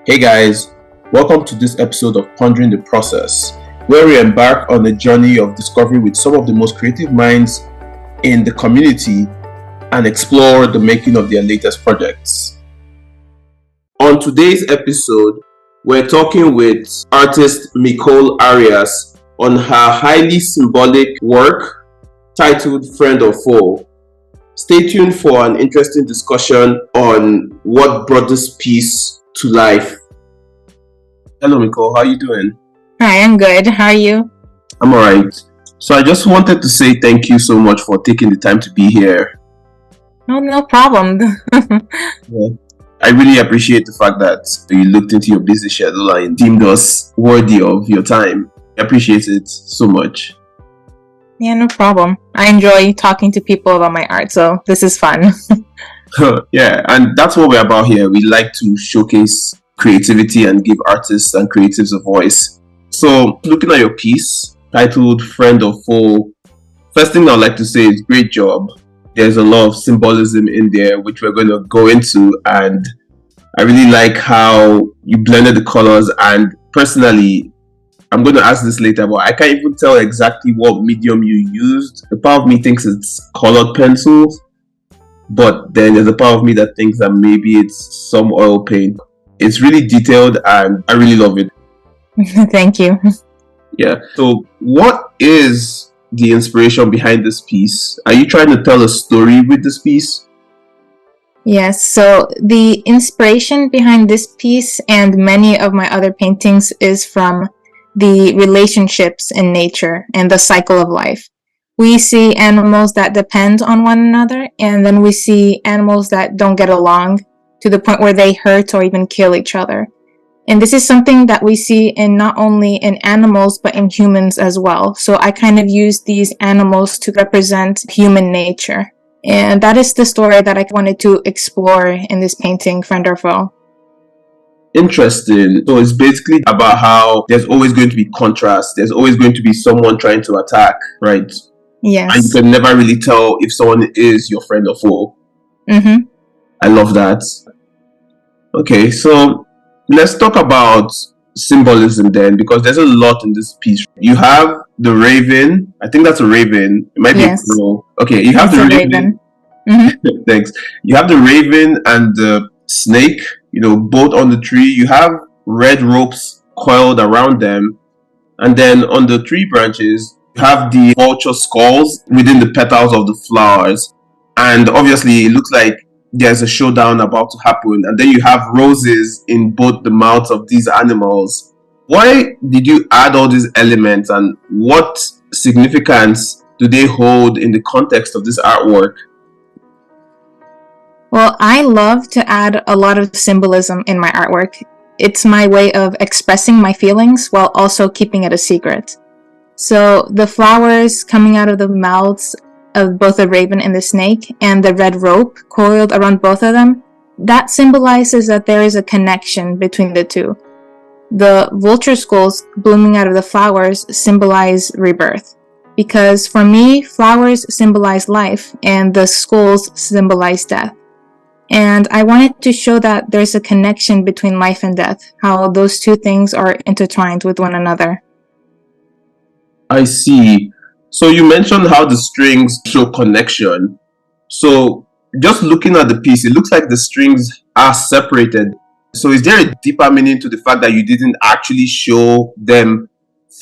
Hey guys, welcome to this episode of Pondering the Process, where we embark on a journey of discovery with some of the most creative minds in the community and explore the making of their latest projects. On today's episode, we're talking with artist Micole Arias on her highly symbolic work titled Friend or Foe. Stay tuned for an interesting discussion on what brought this piece to life. Hello, Micole. How are you doing? Hi, I'm good. How are you? I'm alright. So I just wanted to say thank you so much for taking the time to be here. No problem. Yeah. I really appreciate the fact that you looked into your busy schedule and deemed us worthy of your time. I appreciate it so much. Yeah, no problem. I enjoy talking to people about my art, so this is fun. Yeah, and that's what we're about here. We like to showcase creativity and give artists and creatives a voice. So, looking at your piece titled Friend or Foe, first thing I'd like to say is great job. There's a lot of symbolism in there, which we're going to go into, and I really like how you blended the colors. And personally, I'm going to ask this later, but I can't even tell exactly what medium you used. The part of me thinks it's colored pencils, but then there's a part of me that thinks that maybe it's some oil paint. It's really detailed and I really love it. Thank you. Yeah. So what is the inspiration behind this piece? Are you trying to tell a story with this piece? Yes, so the inspiration behind this piece and many of my other paintings is from the relationships in nature and the cycle of life. We see animals that depend on one another, and then we see animals that don't get along to the point where they hurt or even kill each other. And this is something that we see in not only in animals, but in humans as well. So I kind of use these animals to represent human nature. And that is the story that I wanted to explore in this painting, Friend or Foe. Interesting. So it's basically about how there's always going to be contrast. There's always going to be someone trying to attack, right? Yes. And you can never really tell if someone is your friend or foe. Mm-hmm. I love that. Okay, so let's talk about symbolism then, because there's a lot in this piece. You have the raven. I think that's a raven. It might be a crow. Okay, you have the raven. Mm-hmm. Thanks. You have the raven and the snake, both on the tree. You have red ropes coiled around them. And then on the tree branches, you have the vulture skulls within the petals of the flowers. And obviously, it looks like there's a showdown about to happen. And then you have roses in both the mouths of these animals. Why did you add all these elements, and what significance do they hold in the context of this artwork? Well, I love to add a lot of symbolism in my artwork. It's my way of expressing my feelings while also keeping it a secret. So the flowers coming out of the mouths of both the raven and the snake, and the red rope coiled around both of them, that symbolizes that there is a connection between the two. The vulture skulls blooming out of the flowers symbolize rebirth. Because for me, flowers symbolize life, and the skulls symbolize death. And I wanted to show that there's a connection between life and death, how those two things are intertwined with one another. I see. So you mentioned how the strings show connection. So just looking at the piece, it looks like the strings are separated. So is there a deeper meaning to the fact that you didn't actually show them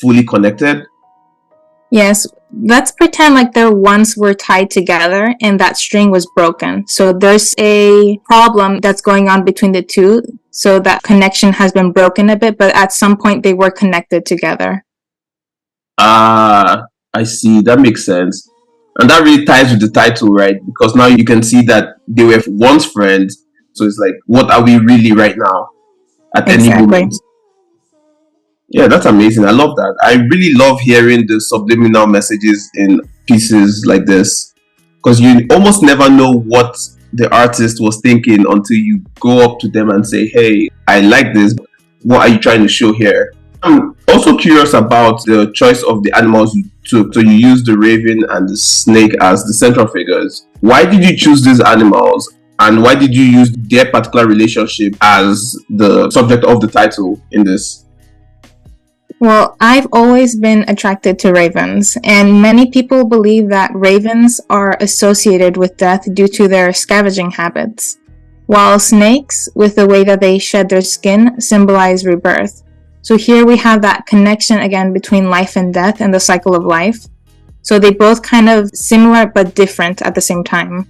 fully connected? Yes, let's pretend like they once were tied together and that string was broken. So there's a problem that's going on between the two. So that connection has been broken a bit, but at some point they were connected together. I see. That makes sense. And that really ties with the title, right? Because now you can see that they were once friends. So it's like, what are we really right now at any moment? Yeah, that's amazing. I love that. I really love hearing the subliminal messages in pieces like this, because you almost never know what the artist was thinking until you go up to them and say, hey, I like this. What are you trying to show here? I'm also curious about the choice of the animals you took. So you used the raven and the snake as the central figures. Why did you choose these animals? And why did you use their particular relationship as the subject of the title in this? Well, I've always been attracted to ravens, and many people believe that ravens are associated with death due to their scavenging habits, while snakes, with the way that they shed their skin, symbolize rebirth. So here we have that connection again between life and death and the cycle of life. So they both kind of similar but different at the same time.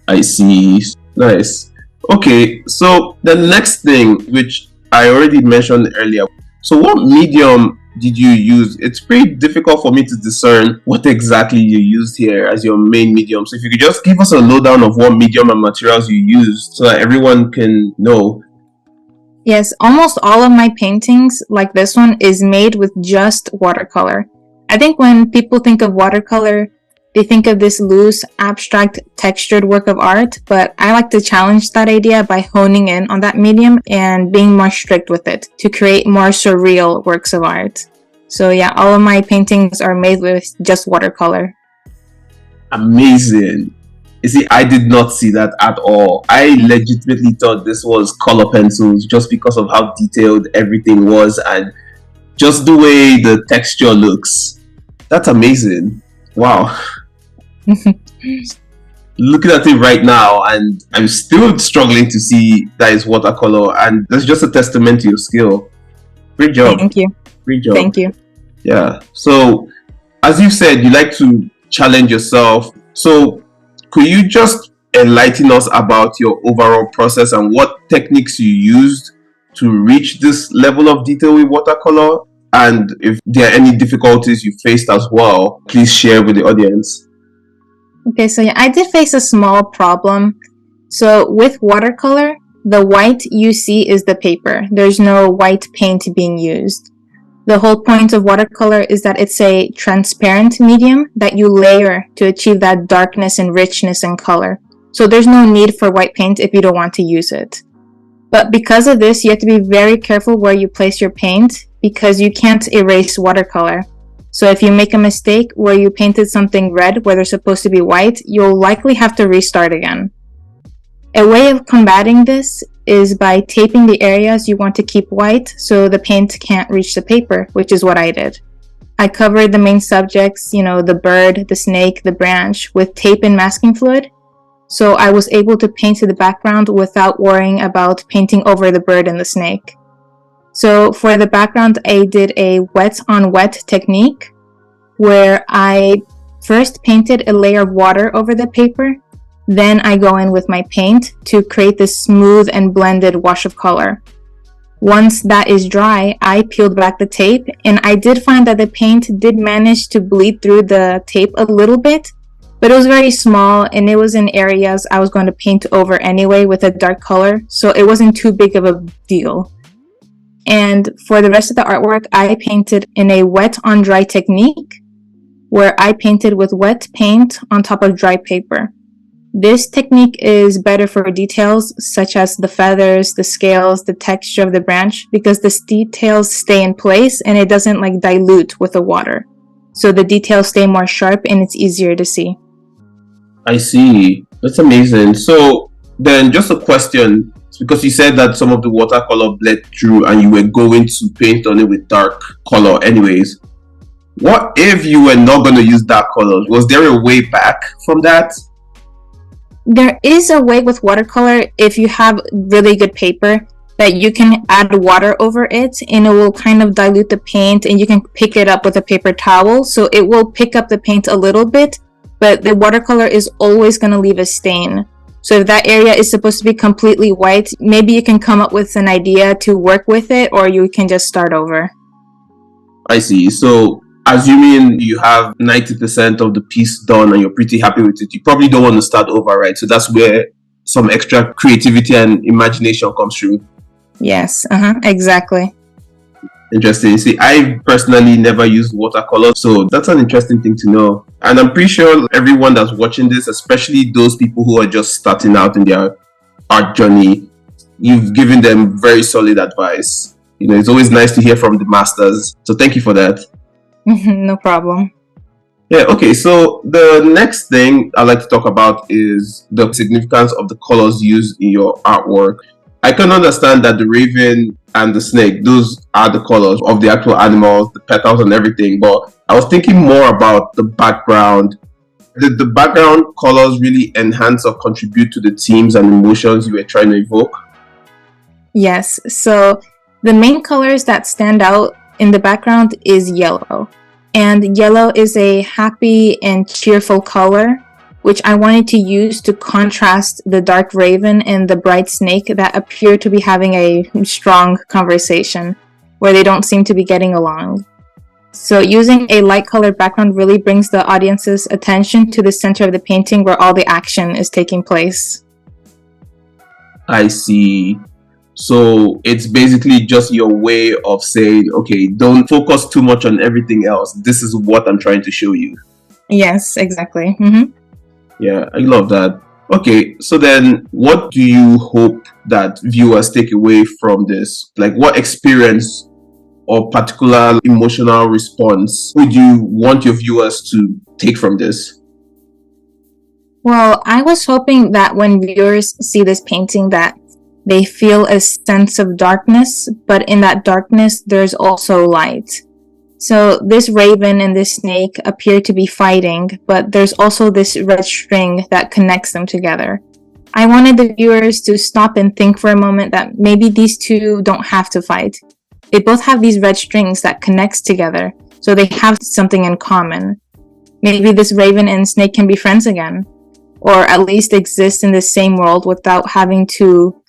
I see. Nice. Okay, so the next thing, which I already mentioned earlier. So what medium did you use? It's pretty difficult for me to discern what exactly you used here as your main medium. So if you could just give us a lowdown of what medium and materials you used so that everyone can know. Yes, almost all of my paintings, like this one, is made with just watercolor. I think when people think of watercolor, they think of this loose, abstract, textured work of art, but I like to challenge that idea by honing in on that medium and being more strict with it to create more surreal works of art. So yeah, all of my paintings are made with just watercolor. Amazing. You see, I did not see that at all. I legitimately thought this was color pencils just because of how detailed everything was and just the way the texture looks. That's amazing. Wow. Looking at it right now, and I'm still struggling to see that is watercolor, and that's just a testament to your skill. Great job. Thank you. Great job. Thank you. Yeah. So, as you said, you like to challenge yourself. So, could you just enlighten us about your overall process and what techniques you used to reach this level of detail with watercolor? And if there are any difficulties you faced as well, please share with the audience. Okay, so yeah, I did face a small problem. So with watercolor, the white you see is the paper. There's no white paint being used. The whole point of watercolor is that it's a transparent medium that you layer to achieve that darkness and richness in color. So there's no need for white paint if you don't want to use it. But because of this, you have to be very careful where you place your paint because you can't erase watercolor. So if you make a mistake where you painted something red where they're supposed to be white, you'll likely have to restart again. A way of combating this is by taping the areas you want to keep white so the paint can't reach the paper, which is what I did. I covered the main subjects, the bird, the snake, the branch, with tape and masking fluid. So I was able to paint the background without worrying about painting over the bird and the snake. So for the background, I did a wet on wet technique where I first painted a layer of water over the paper. Then I go in with my paint to create this smooth and blended wash of color. Once that is dry, I peeled back the tape, and I did find that the paint did manage to bleed through the tape a little bit, but it was very small and it was in areas I was going to paint over anyway with a dark color, so it wasn't too big of a deal. And for the rest of the artwork, I painted in a wet on dry technique where I painted with wet paint on top of dry paper. This technique is better for details such as the feathers, the scales, the texture of the branch, because the details stay in place and it doesn't dilute with the water. So the details stay more sharp and it's easier to see. I see. That's amazing. So then just a question, because you said that some of the watercolor bled through and you were going to paint on it with dark color anyways. What if you were not going to use dark colors? Was there a way back from that? There is a way with watercolor if you have really good paper that you can add water over it and it will kind of dilute the paint and you can pick it up with a paper towel. So it will pick up the paint a little bit, but the watercolor is always going to leave a stain. So if that area is supposed to be completely white, maybe you can come up with an idea to work with it or you can just start over. I see. So assuming you have 90% of the piece done and you're pretty happy with it, you probably don't want to start over, right? So that's where some extra creativity and imagination comes through. Yes, exactly. Interesting. See, I personally never used watercolor, so that's an interesting thing to know. And I'm pretty sure everyone that's watching this, especially those people who are just starting out in their art journey, you've given them very solid advice. It's always nice to hear from the masters. So thank you for that. No problem. Yeah, okay. So the next thing I'd like to talk about is the significance of the colors used in your artwork. I can understand that the raven and the snake, those are the colors of the actual animals, the petals and everything, but I was thinking more about the background. Did the background colors really enhance or contribute to the themes and emotions you were trying to evoke? Yes, so the main colors that stand out in the background is yellow. And yellow is a happy and cheerful color, which I wanted to use to contrast the dark raven and the bright snake that appear to be having a strong conversation, where they don't seem to be getting along. So using a light colored background really brings the audience's attention to the center of the painting where all the action is taking place. I see. So it's basically just your way of saying, okay, don't focus too much on everything else. This is what I'm trying to show you. Yes, exactly. Yeah, I love that. Okay, so then what do you hope that viewers take away from this? Like, what experience or particular emotional response would you want your viewers to take from this? Well, I was hoping that when viewers see this painting that they feel a sense of darkness, but in that darkness there's also light. So this raven and this snake appear to be fighting, but there's also this red string that connects them together. I wanted the viewers to stop and think for a moment that maybe these two don't have to fight. They both have these red strings that connects together, so they have something in common. Maybe this raven and snake can be friends again, or at least exist in the same world without having to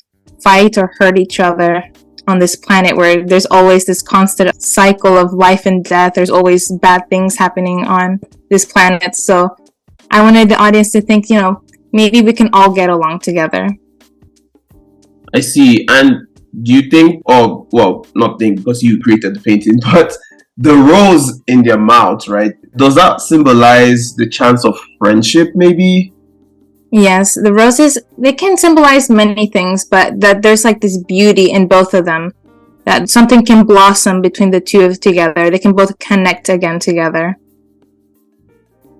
fight or hurt each other on this planet where there's always this constant cycle of life and death. There's always bad things happening on this planet. So I wanted the audience to think, maybe we can all get along together. I see. And do you think, or well, not think because you created the painting, but the rose in their mouth, right? Does that symbolize the chance of friendship, maybe? Yes, the roses, they can symbolize many things, but that there's like this beauty in both of them. That something can blossom between the two of together. They can both connect again together.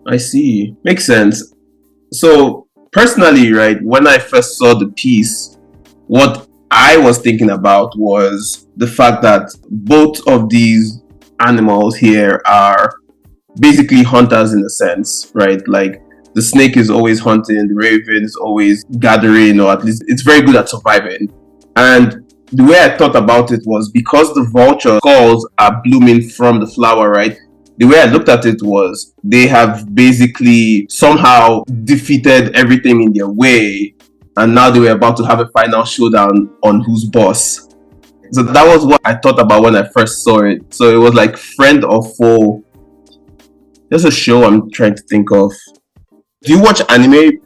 I see. Makes sense. So, personally, right, when I first saw the piece, what I was thinking about was the fact that both of these animals here are basically hunters in a sense, right? Like the snake is always hunting, the raven is always gathering, or at least it's very good at surviving. And the way I thought about it was because the vulture skulls are blooming from the flower, right? The way I looked at it was they have basically somehow defeated everything in their way, and now they were about to have a final showdown on who's boss. So that was what I thought about when I first saw it. So it was like friend or foe. There's a show I'm trying to think of. Do you watch anime?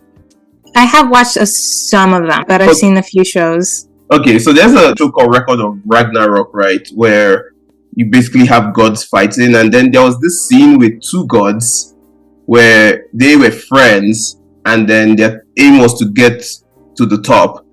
I have watched some of them, but I've seen a few shows. Okay, so there's a show called Record of Ragnarok, right? Where you basically have gods fighting, and then there was this scene with two gods where they were friends, and then their aim was to get to the top.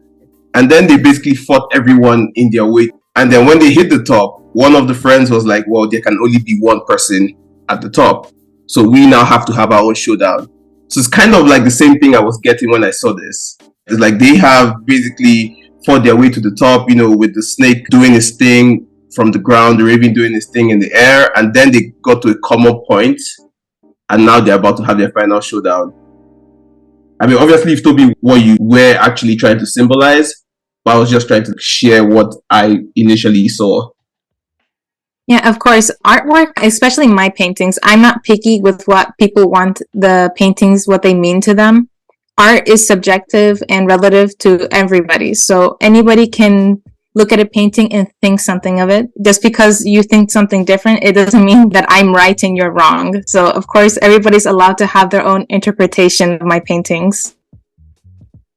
And then they basically fought everyone in their way. And then when they hit the top, one of the friends was like, well, there can only be one person at the top. So we now have to have our own showdown. So it's kind of like the same thing I was getting when I saw this. It's like they have basically fought their way to the top, with the snake doing his thing from the ground, the raven doing his thing in the air, and then they got to a common point, and now they're about to have their final showdown. I mean, obviously, you've told me what you were actually trying to symbolize, but I was just trying to share what I initially saw. Yeah, of course, artwork, especially my paintings, I'm not picky with what people want the paintings, what they mean to them. Art is subjective and relative to everybody. So anybody can look at a painting and think something of it. Just because you think something different, it doesn't mean that I'm right and you're wrong. So of course, everybody's allowed to have their own interpretation of my paintings.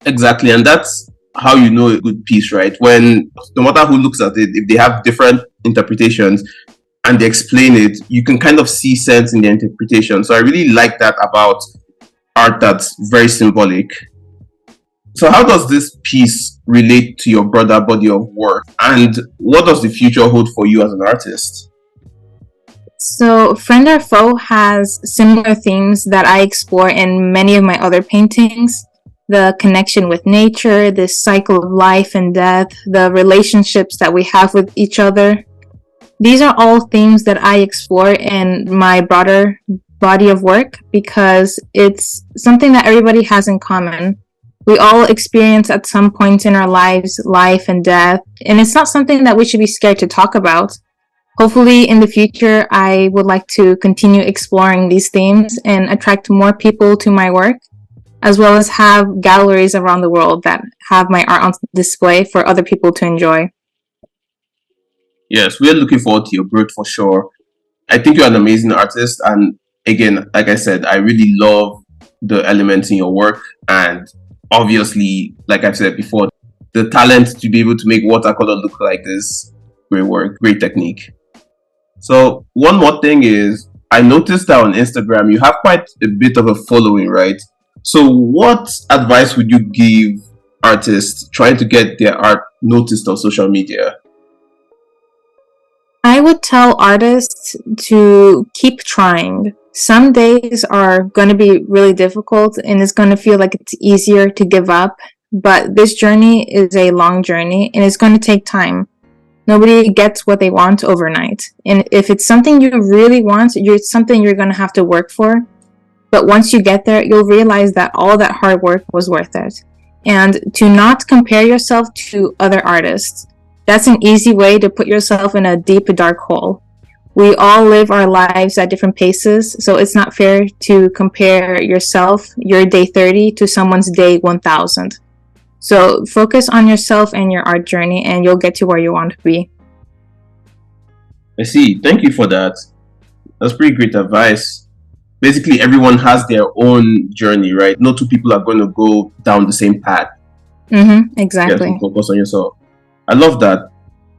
Exactly, and that's how you know a good piece, right? When no matter who looks at it, if they have different interpretations and they explain it, you can kind of see sense in the interpretation. So I really like that about art that's very symbolic. So how does this piece relate to your broader body of work? And what does the future hold for you as an artist? So, Friend or Foe has similar themes that I explore in many of my other paintings. The connection with nature, this cycle of life and death, the relationships that we have with each other. These are all themes that I explore in my broader body of work because it's something that everybody has in common. We all experience at some point in our lives life and death, and it's not something that we should be scared to talk about. Hopefully, in the future, I would like to continue exploring these themes and attract more people to my work, as well as have galleries around the world that have my art on display for other people to enjoy. Yes, we're looking forward to your growth for sure. I think you're an amazing artist, and again, like I said, I really love the elements in your work, and obviously, like I've said before, the talent to be able to make watercolor look like this. Great work, great technique. So one more thing is, I noticed that on Instagram you have quite a bit of a following, right? So what advice would you give artists trying to get their art noticed on social media? I would tell artists to keep trying. Some days are going to be really difficult and it's going to feel like it's easier to give up, but this journey is a long journey and it's going to take time. Nobody gets what they want overnight. And if it's something you really want, it's something you're going to have to work for. But once you get there, you'll realize that all that hard work was worth it. And to not compare yourself to other artists. That's an easy way to put yourself in a deep, dark hole. We all live our lives at different paces, so it's not fair to compare yourself, your day 30, to someone's day 1000. So focus on yourself and your art journey, and you'll get to where you want to be. I see. Thank you for that. That's pretty great advice. Basically, everyone has their own journey, right? No two people are going to go down the same path. Exactly. You have to focus on yourself. I love that.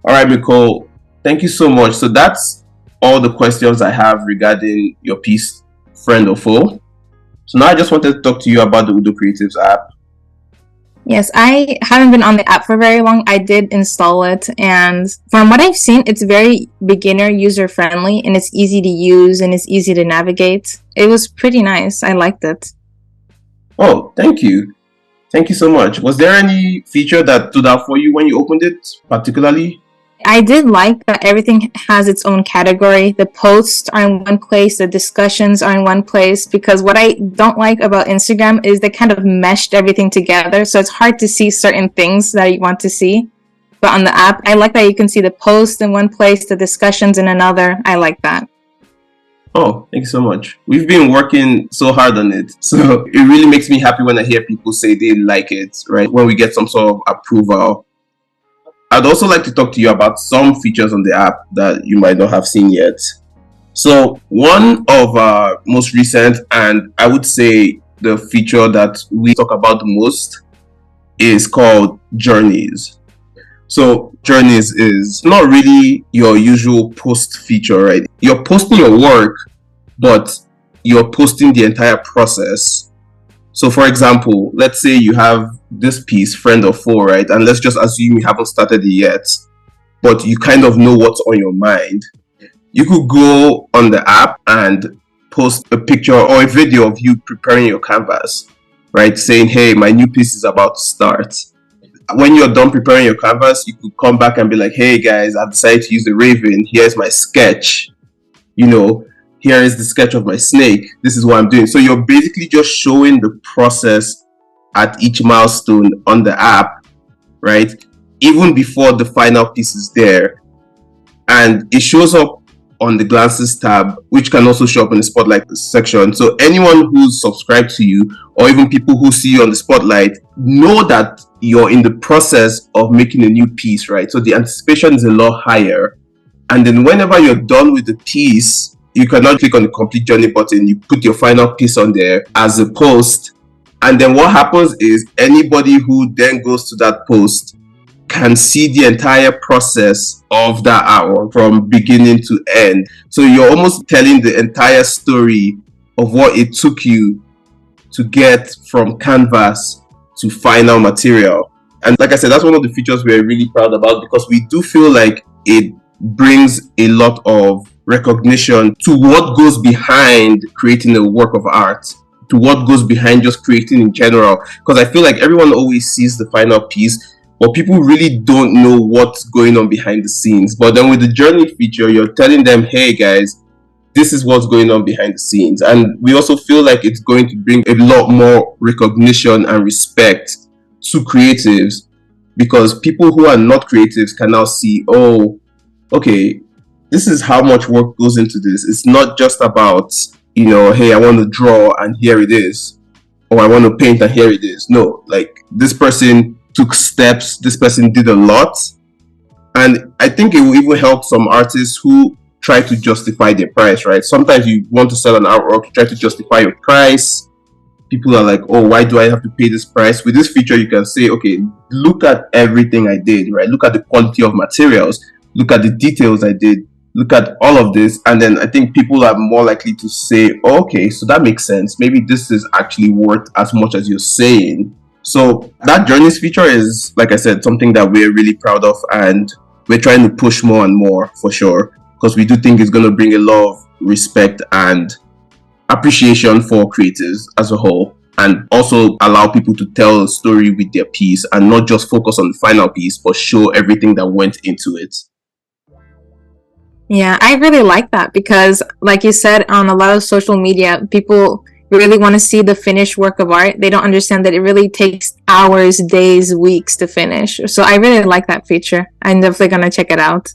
All right, Micole, thank you so much. So that's all the questions I have regarding your piece, Friend or Foe. So now I just wanted to talk to you about the Udocreatives app. Yes, I haven't been on the app for very long. I did install it, and from what I've seen, it's very beginner user friendly and it's easy to use and it's easy to navigate. It was pretty nice. I liked it. Oh, thank you. Thank you so much. Was there any feature that stood out for you when you opened it, particularly? I did like that everything has its own category. The posts are in one place, the discussions are in one place, because what I don't like about Instagram is they kind of meshed everything together, so it's hard to see certain things that you want to see. But on the app, I like that you can see the posts in one place, the discussions in another. I like that. Oh, thank you so much. We've been working so hard on it. So it really makes me happy when I hear people say they like it, right? When we get some sort of approval. I'd also like to talk to you about some features on the app that you might not have seen yet. So one of our most recent, and I would say the feature that we talk about the most, is called Journeys. So Journeys is not really your usual post feature, right? You're posting your work, but you're posting the entire process. So for example, let's say you have this piece, Friend or Foe, right? And let's just assume you haven't started it yet, but you kind of know what's on your mind. You could go on the app and post a picture or a video of you preparing your canvas, right? Saying, hey, my new piece is about to start. When you're done preparing your canvas, you could come back and be like, hey guys, I've decided to use the Raven. Here's my sketch. Here is the sketch of my snake. This is what I'm doing. So you're basically just showing the process at each milestone on the app, right? Even before the final piece is there. And it shows up on the glances tab, which can also show up in the spotlight section. So anyone who's subscribed to you, or even people who see you on the spotlight, know that you're in the process of making a new piece, right? So the anticipation is a lot higher. And then whenever you're done with the piece, you cannot click on the complete journey button. You put your final piece on there as a post. And then what happens is anybody who then goes to that post can see the entire process of that artwork from beginning to end. So you're almost telling the entire story of what it took you to get from canvas to final material. And like I said, that's one of the features we're really proud about, because we do feel like it brings a lot of recognition to what goes behind creating a work of art, to what goes behind just creating in general. Because I feel like everyone always sees the final piece, but people really don't know what's going on behind the scenes. But then with the journey feature, you're telling them, hey guys, this is what's going on behind the scenes. And we also feel like it's going to bring a lot more recognition and respect to creatives, because people who are not creatives can now see, oh, okay, this is how much work goes into this. It's not just about, hey, I want to draw and here it is, or I want to paint and here it is. No, like this person took steps, this person did a lot. And I think it will even help some artists who try to justify their price, right? Sometimes you want to sell an artwork, you try to justify your price. People are like, oh, why do I have to pay this price? With this feature, you can say, okay, look at everything I did, right? Look at the quality of materials, look at the details I did, look at all of this. And then I think people are more likely to say, oh, okay, so that makes sense. Maybe this is actually worth as much as you're saying. So that journeys feature is, like I said, something that we're really proud of, and we're trying to push more and more for sure, because we do think it's going to bring a lot of respect and appreciation for creatives as a whole, and also allow people to tell a story with their piece and not just focus on the final piece, but show everything that went into it. Yeah, I really like that because, like you said, on a lot of social media, people really want to see the finished work of art. They don't understand that it really takes hours, days, weeks to finish. So I really like that feature. I'm definitely going to check it out.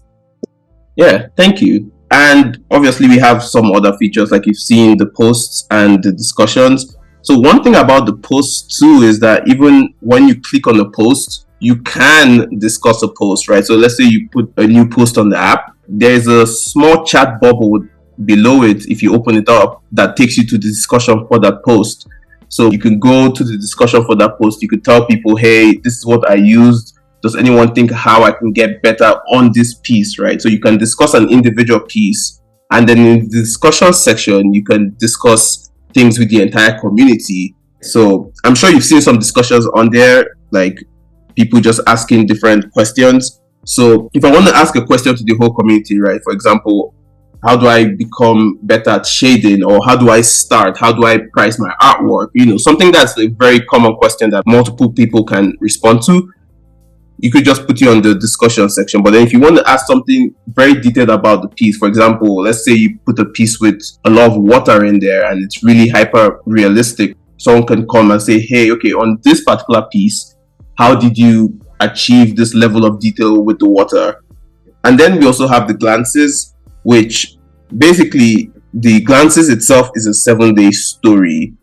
Yeah, thank you. And obviously, we have some other features, like you've seen the posts and the discussions. So one thing about the posts too is that even when you click on the post, you can discuss a post, right? So let's say you put a new post on the app, there's a small chat bubble below it, if you open it up, that takes you to the discussion for that post. So you can go to the discussion for that post. You could tell people, hey, this is what I used. Does anyone think how I can get better on this piece, right? So you can discuss an individual piece, and then in the discussion section, you can discuss things with the entire community. So I'm sure you've seen some discussions on there, like people just asking different questions. So if I want to ask a question to the whole community, right? For example, how do I become better at shading, or how do I start? How do I price my artwork? Something that's a very common question that multiple people can respond to. You could just put it on the discussion section. But then if you want to ask something very detailed about the piece, for example, let's say you put a piece with a lot of water in there and it's really hyper realistic. Someone can come and say, hey, okay, on this particular piece, how did you achieve this level of detail with the water? And then we also have the glances, which basically the glances itself is a 7-day story,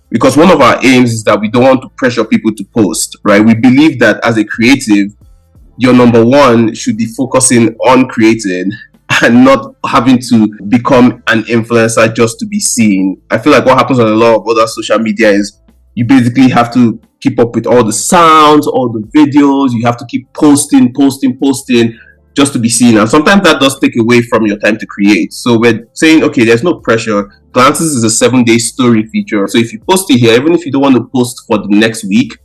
because one of our aims is that we don't want to pressure people to post, right? We believe that as a creative, your number one should be focusing on creating and not having to become an influencer just to be seen. I feel like what happens on a lot of other social media is you basically have to keep up with all the sounds, all the videos. You have to keep posting just to be seen. And sometimes that does take away from your time to create. So we're saying, okay, there's no pressure. Glances is a 7-day story feature. So if you post it here, even if you don't want to post for the next week,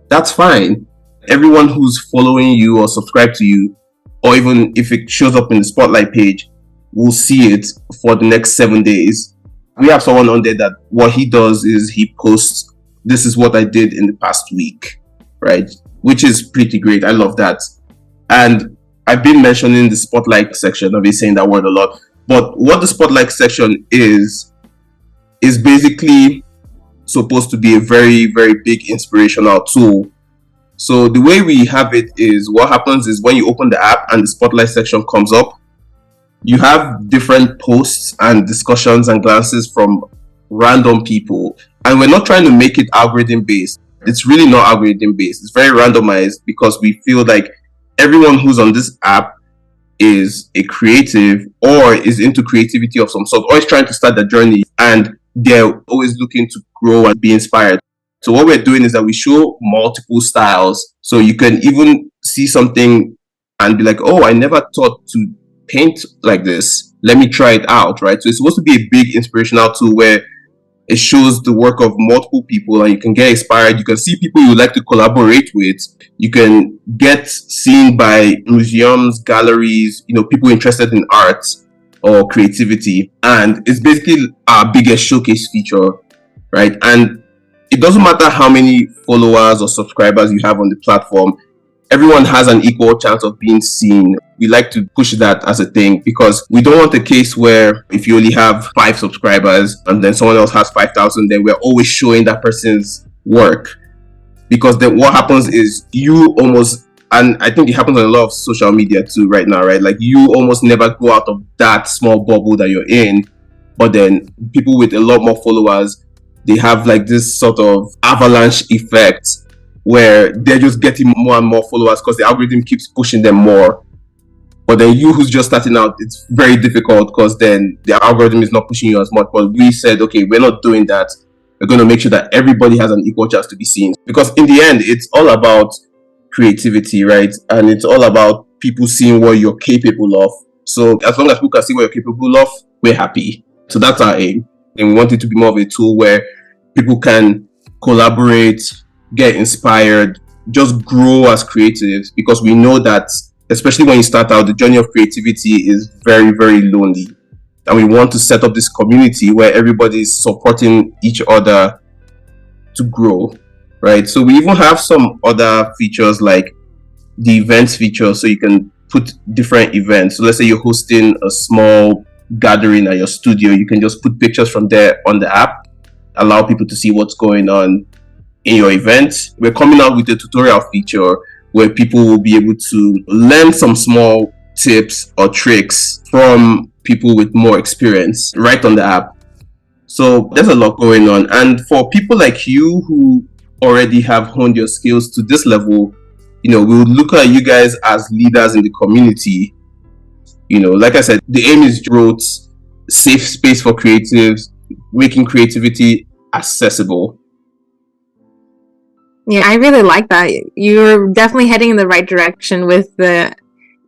that's fine. Everyone who's following you or subscribed to you, or even if it shows up in the spotlight page, will see it for the next 7 days. We have someone on there that what he does is he posts, this is what I did in the past week, right? Which is pretty great. I love that. And I've been mentioning the spotlight section. I've been saying that word a lot. But what the spotlight section is basically supposed to be a very, very big inspirational tool. So the way we have it is, what happens is when you open the app and the spotlight section comes up, you have different posts and discussions and glances from random people. And we're not trying to make it algorithm based. It's really not algorithm based. It's very randomized, because we feel like everyone who's on this app is a creative or is into creativity of some sort, or is trying to start their journey, and they're always looking to grow and be inspired. So what we're doing is that we show multiple styles. So you can even see something and be like, oh, I never thought to paint like this. Let me try it out, right? So it's supposed to be a big inspirational tool where it shows the work of multiple people and you can get inspired. You can see people you like to collaborate with. You can get seen by museums, galleries, people interested in art. or creativity, and it's basically our biggest showcase feature, right? And it doesn't matter how many followers or subscribers you have on the platform, everyone has an equal chance of being seen. We like to push that as a thing because we don't want a case where if you only have 5 subscribers and then someone else has 5,000, then we're always showing that person's work. Because then what happens is you almost, and I think it happens on a lot of social media too right now, right? Like you almost never go out of that small bubble that you're in. But then people with a lot more followers, they have like this sort of avalanche effect where they're just getting more and more followers because the algorithm keeps pushing them more. But then you who's just starting out, it's very difficult because then the algorithm is not pushing you as much. But we said, okay, we're not doing that. We're going to make sure that everybody has an equal chance to be seen. Because in the end, it's all about creativity, right? And it's all about people seeing what you're capable of. So as long as people can see what you're capable of, we're happy. So that's our aim. And we want it to be more of a tool where people can collaborate, get inspired, just grow as creatives, because we know that, especially when you start out, the journey of creativity is very, very lonely. And we want to set up this community where everybody is supporting each other to grow, right? So we even have some other features like the events feature, so you can put different events. So let's say you're hosting a small gathering at your studio, you can just put pictures from there on the app, allow people to see what's going on in your event. We're coming out with a tutorial feature where people will be able to learn some small tips or tricks from people with more experience right on the app. So there's a lot going on. And for people like you who already have honed your skills to this level, we'll look at you guys as leaders in the community. Like I said, the aim is growth, safe space for creatives, making creativity accessible. Yeah, I really like that. You're definitely heading in the right direction with the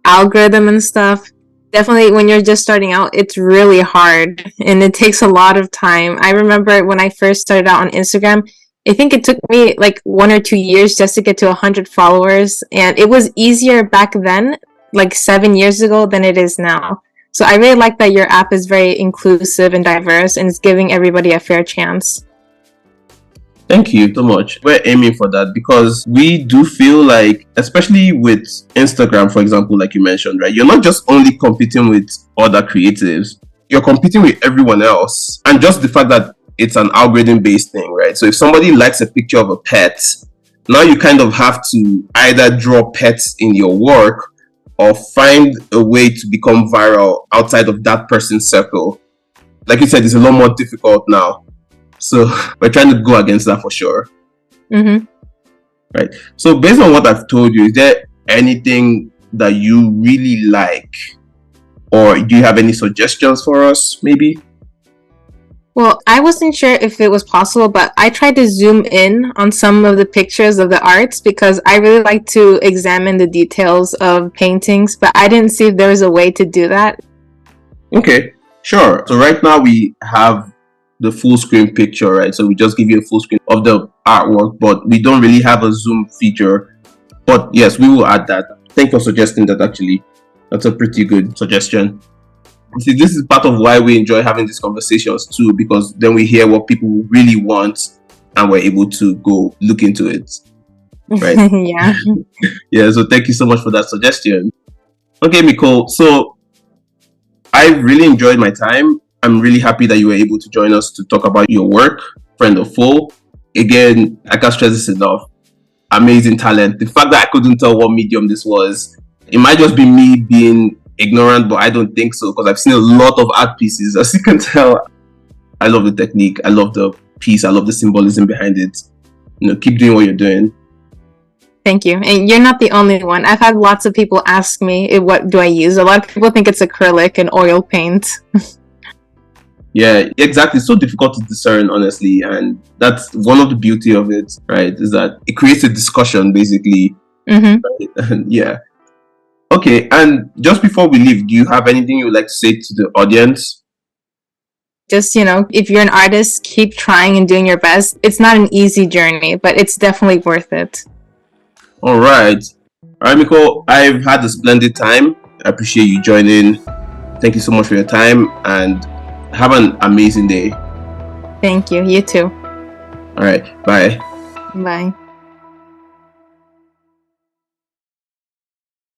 algorithm and stuff. Definitely when you're just starting out, it's really hard and it takes a lot of time. I remember when I first started out on Instagram, I think it took me like 1 or 2 years just to get to 100 followers. And it was easier back then, like 7 years ago, than it is now. So I really like that your app is very inclusive and diverse and it's giving everybody a fair chance. Thank you so much. We're aiming for that because we do feel like, especially with Instagram, for example, like you mentioned, right? You're not just only competing with other creatives, you're competing with everyone else. And just the fact that it's an algorithm-based thing, right? So if somebody likes a picture of a pet, now you kind of have to either draw pets in your work or find a way to become viral outside of that person's circle. Like you said, it's a lot more difficult now. So we're trying to go against that for sure. Mm-hmm. Right. So based on what I've told you, is there anything that you really like? Or do you have any suggestions for us, maybe? Well, I wasn't sure if it was possible, but I tried to zoom in on some of the pictures of the arts because I really like to examine the details of paintings, but I didn't see if there was a way to do that. Okay, sure. So right now we have the full screen picture, right? So we just give you a full screen of the artwork, but we don't really have a zoom feature. But yes, we will add that. Thanks for suggesting that actually. That's a pretty good suggestion. See, this is part of why we enjoy having these conversations too, because then we hear what people really want and we're able to go look into it. Right? Yeah. Yeah, so thank you so much for that suggestion. Okay, Micole. So I really enjoyed my time. I'm really happy that you were able to join us to talk about your work, friend or foe. Again, I can't stress this enough. Amazing talent. The fact that I couldn't tell what medium this was, it might just be me being ignorant, but I don't think so because I've seen a lot of art pieces. As you can tell, I love the technique. I love the piece. I love the symbolism behind it. Keep doing what you're doing. Thank you. And you're not the only one. I've had lots of people ask me, what do I use? A lot of people think it's acrylic and oil paint. Yeah, exactly. It's so difficult to discern, honestly. And that's one of the beauty of it, right? Is that it creates a discussion, basically. Mm-hmm. Right? And yeah. Okay, and just before we leave, do you have anything you would like to say to the audience? Just, if you're an artist, keep trying and doing your best. It's not an easy journey, but it's definitely worth it. All right, Micole, I've had a splendid time. I appreciate you joining. Thank you so much for your time, and have an amazing day. Thank you. You too. All right. Bye. Bye.